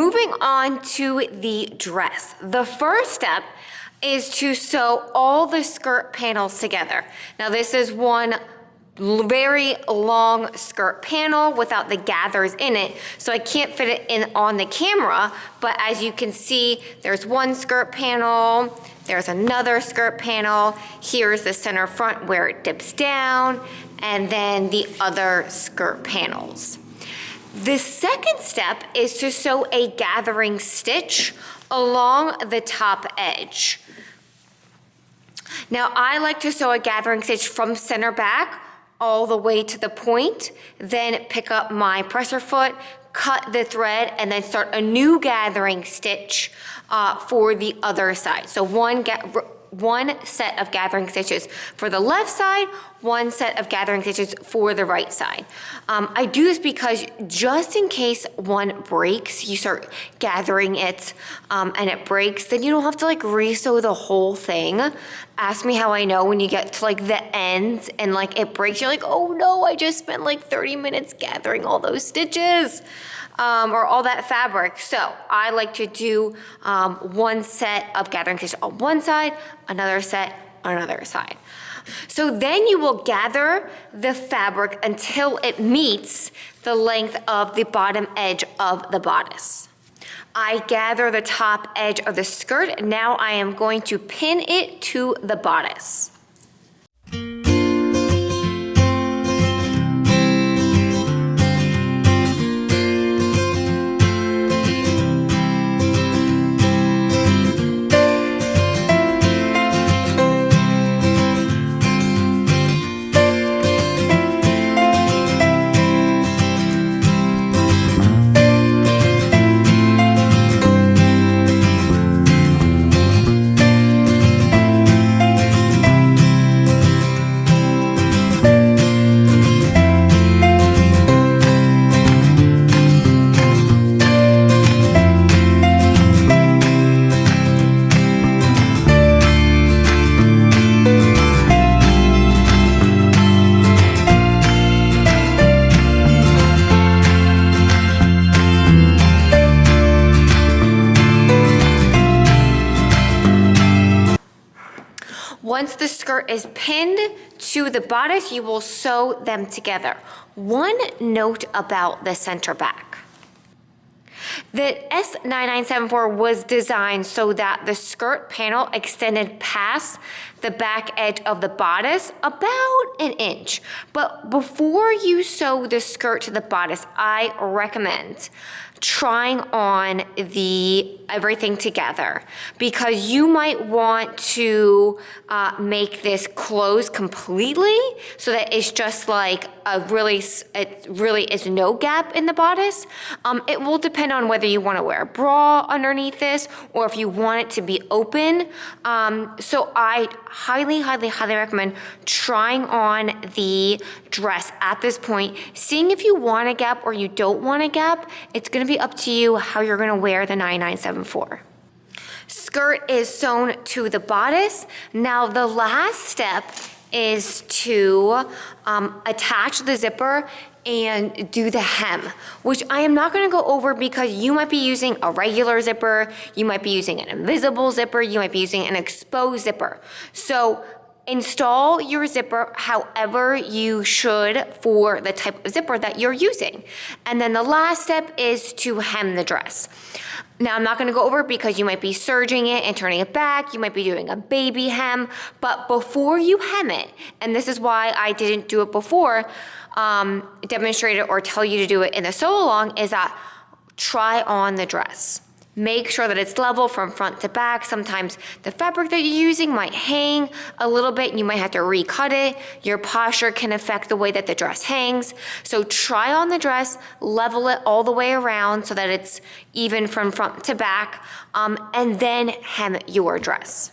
moving on to the dress. The first step is to sew all the skirt panels together. Now this is one very long skirt panel without the gathers in it, so I can't fit it in on the camera, but as you can see, there's one skirt panel, there's another skirt panel, here's the center front where it dips down, and then the other skirt panels. The second step is to sew a gathering stitch along the top edge. Now I like to sew a gathering stitch from center back all the way to the point, then pick up my presser foot, cut the thread, and then start a new gathering stitch for the other side. So one set of gathering stitches for the left side, one set of gathering stitches for the right side. I do this because just in case one breaks, you start gathering it and it breaks, then you don't have to like re-sew the whole thing. Ask me how I know when you get to like the ends and like it breaks, you're like, oh no, I just spent like 30 minutes gathering all those stitches. Or all that fabric. So I like to do one set of gathering stitches on one side, another set on another side. So then you will gather the fabric until it meets the length of the bottom edge of the bodice. I gather the top edge of the skirt. Now I am going to pin it to the bodice. Once the skirt is pinned to the bodice, you will sew them together. One note about the center back. The S9974 was designed so that the skirt panel extended past the back edge of the bodice about an inch. But before you sew the skirt to the bodice, I recommend trying on everything together because you might want to make this close completely so that it's just like it really is no gap in the bodice. It will depend on whether you want to wear a bra underneath this or if you want it to be open. So I highly recommend trying on the dress at this point, seeing if you want a gap or you don't want a gap. It's going to be up to you how you're going to wear the 9974. Skirt is sewn to the bodice. Now the last step is to attach the zipper and do the hem, which I am not gonna go over because you might be using a regular zipper, you might be using an invisible zipper, you might be using an exposed zipper. So install your zipper however you should for the type of zipper that you're using. And then the last step is to hem the dress. Now I'm not gonna go over it because you might be serging it and turning it back, you might be doing a baby hem, but before you hem it, and this is why I didn't do it before, demonstrate it or tell you to do it in the sew along, is that try on the dress. Make sure that it's level from front to back. Sometimes the fabric that you're using might hang a little bit and you might have to recut it. Your posture can affect the way that the dress hangs. So try on the dress, level it all the way around so that it's even from front to back, and then hem your dress.